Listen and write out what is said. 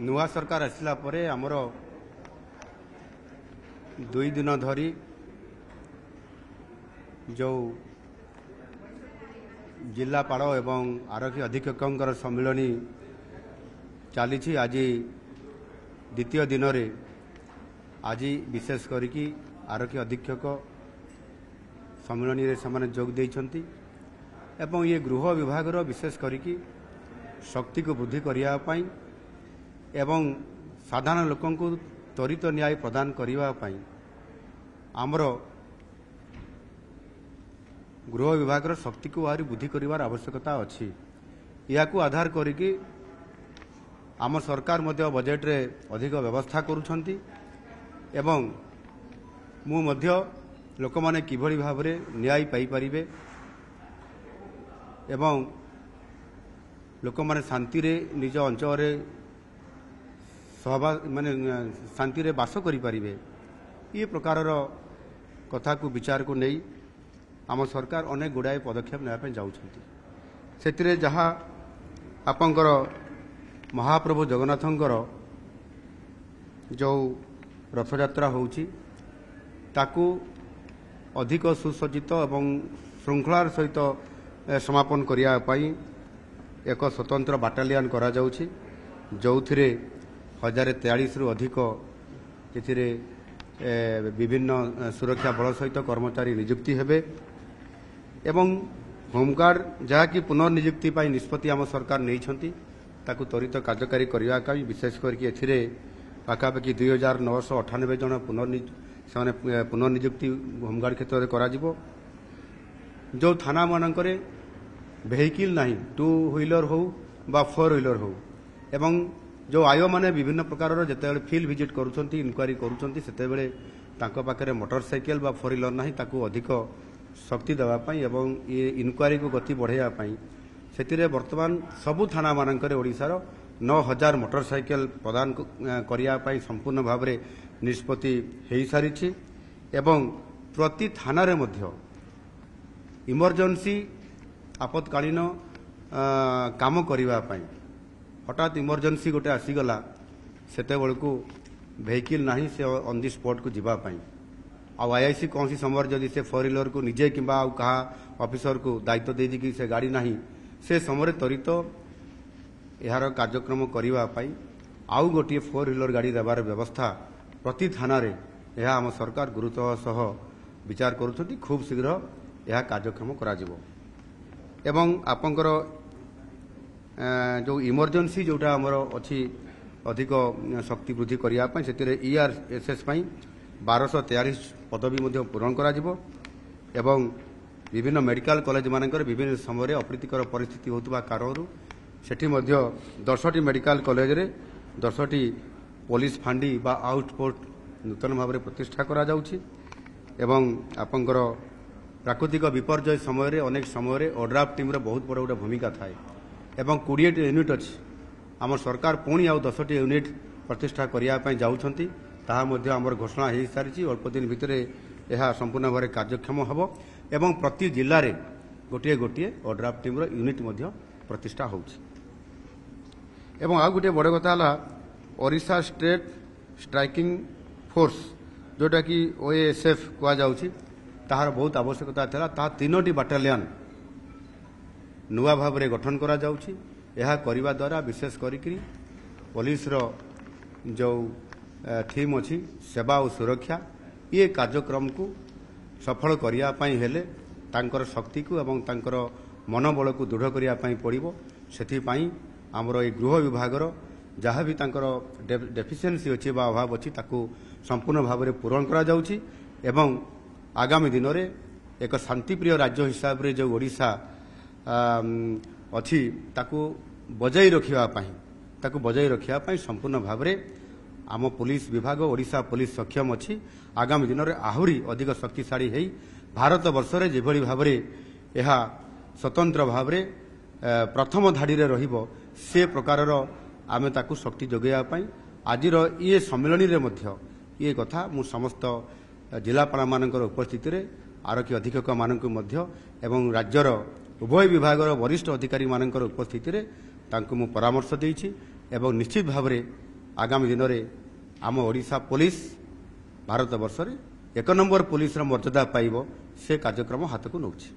नुआ सरकार आसला परे आमर 2 दिन धरी जो जिलापाल एवं आरक्षी अधीक्षक सम्मिलनी चली आज द्वितीय दिन रे आज विशेष करिकी आरक्षी अधीक्षक सम्मिलनी रे समाने जोग देइछंती एवं ये गृह विभाग रो विशेष करिकी शक्ति को वृद्धि करिया पई एवं साधारण लोकन को त्वरित न्याय प्रदान करिवा पई आमर गृह विभाग रो शक्ति को आरी वृद्धि करिवार आवश्यकता अछि। या को आधार करिकी आम सरकार मध्य बजेट रे अधिक व्यवस्था करूछंती एवं मु मध्य लोक माने किभଳି भाबरे न्याय पाई परिबे एवं लोक माने शांति रे निज अंचल रे माने शांति रे बास करि परिबे ये प्रकार कथा को विचार को नहीं आम सरकार अनेक गुड़ाए पदक्षेप नेबा पे जाउछंती। सेतिरे जहा आपंकर महाप्रभु जगन्नाथंकर जो रथयात्रा होउची ताकू अधिक सुसज्जित एवं श्रृंखलार सहित समापन करिया पाई एक स्वतंत्र बाटालियन करा जाउची जो 1043 रु अधिक एथिरे विभिन्न सुरक्षा बल सहित कर्मचारी नियुक्ति हेबे एवं होमगार्ड जहाँकि पुनर्नियुक्ति पाई निष्पत्ति आम सरकार नहीं ताकू त्वरित कार्यकारी करने विशेष करके पाखापाखि 2998 जन पुनर्नियुक्ति होमगार्ड क्षेत्र में करा जो थाना मानकरे वेहिकल नहीं 2 व्हीलर हो बा 4 व्हीलर हो एवं जो आयो माने विभिन्न प्रकार जिते फील्ड विजिट करुँच इनक्वारी करुँचे मोटरसाइकेल बा 4 व्हीलर नहीं ताकू अधिक शक्ति देवाई एवं ये इनक्वारी को गति बढ़ाई से बर्तमान सबु थाना मानकरे ओडिशार 9000 मोटरसाइकेल प्रदान करने संपूर्ण भाव में निष्पत्ति हो सारी एवं प्रति थाना रे मध्य इमरजेंसी आपत्कालीन काम करने हठात इमरजेंसी गोटे आसीगला सेते बेलू वेहिकल नहीं से ऑन दी स्पॉट को जीवाई आईआईसी कौन सी समय जदि से 4 व्हीलर को निजे कि कहा ऑफिसर को दायित्व दे दी से गाड़ी नहीं से समय त्वरित यार कार्यक्रम करने आउ गोटे 4 व्हीलर गाड़ी देवार व्यवस्था प्रति थाना रे यह आम सरकार गुरुत्व सह विचार करुछंती खूब शीघ्र यह कार्यक्रम करा जिवो एवं आपंकर जो इमरजेंसी जोटा आमर अच्छी अधिक शक्ति वृद्धि करने से ERSS 1243 पदवी पूरण करा जिवो एवं विभिन्न मेडिकल कॉलेज मानकर विभिन्न समय अप्रीतिकर परिस्थिति होता कारण सेठी 10टी मेडिकल कॉलेज रे 10टी पुलिस फांडी बा आउटपोस्ट नूतन भाव में प्रतिष्ठा करा जाउछि एवं आपंकर प्राकृतिक विपर्यय समय अनेक समय ओड्राफ टीम रे बहुत बड़ गोटे भूमिका थाए एवं 20 यूनिट अच्छी आम सरकार पुणी आउ 10टी यूनिट प्रतिष्ठा करने जाउछंती ताहा मध्य आमर घोषणा हो सारी अल्प दिन भितर यह संपूर्ण भाव कार्यक्षम हम एवं प्रति जिले में गोटे गोटे ओड्राफ टीम रो यूनिट मध्य प्रतिष्ठा होउछि एवं आ गोटे बड़ कथा है ओडिशा स्टेट स्ट्राइकिंग फोर्स जोटा कि OASF कह जाउछि ताहार बहुत आवश्यकता था ता 3टी बाटालियन नुआ भाव में गठन करा जाउछि यह करने द्वारा विशेष करिकरी पुलिस रो जो थीम अच्छी सेवा और सुरक्षा ये कार्यक्रम को सफल करने हेले तांकर शक्ति को एवं तांकर मनोबल को दृढ़ करने पड़ो से आमर ये गृह विभाग जहाँ भी तांकर डेफिशिएंसी अच्छी बा अभाव अच्छी ताकू संपूर्ण भाव में पूरण करा जाउछि एवं आगामी दिन में एक शांतिप्रिय राज्य हिसाब से जो ओडिशा अच्छी ताकू बजाई रखिया संपूर्ण भाव में आम पुलिस विभाग ओडिशा पुलिस सक्षम अच्छी आगामी दिन में आहरी अधिक शक्तिशाली है भारत वर्ष में जो भाव में यह स्वतंत्र भाव में प्रथम धाड़ी में रहिबो से प्रकार आमे ताकू शक्ति जोगाई आज ये सम्मेलन में ये कथा मु समस्त जिलापाल मानकर उपस्थिति रे आरक्षी अधीक्षक मानक एवं राज्यर उभय विभाग वरिष्ठ अधिकारी मानकर उपस्थिति रे तांको मु परामर्श देइछि ଏବଂ ନିଶ୍ଚିତ ଭାବରେ ଆଗାମୀ ଦିନରେ ଆମ ଓଡ଼ିଶା ପୋଲିସ ଭାରତ ବର୍ଷରେ 1 ନମ୍ବର ପୋଲିସର ମର୍ଯ୍ୟାଦା ପାଇବ ସେ କାର୍ଯ୍ୟକ୍ରମ ହାତକୁ ନେଉଛି।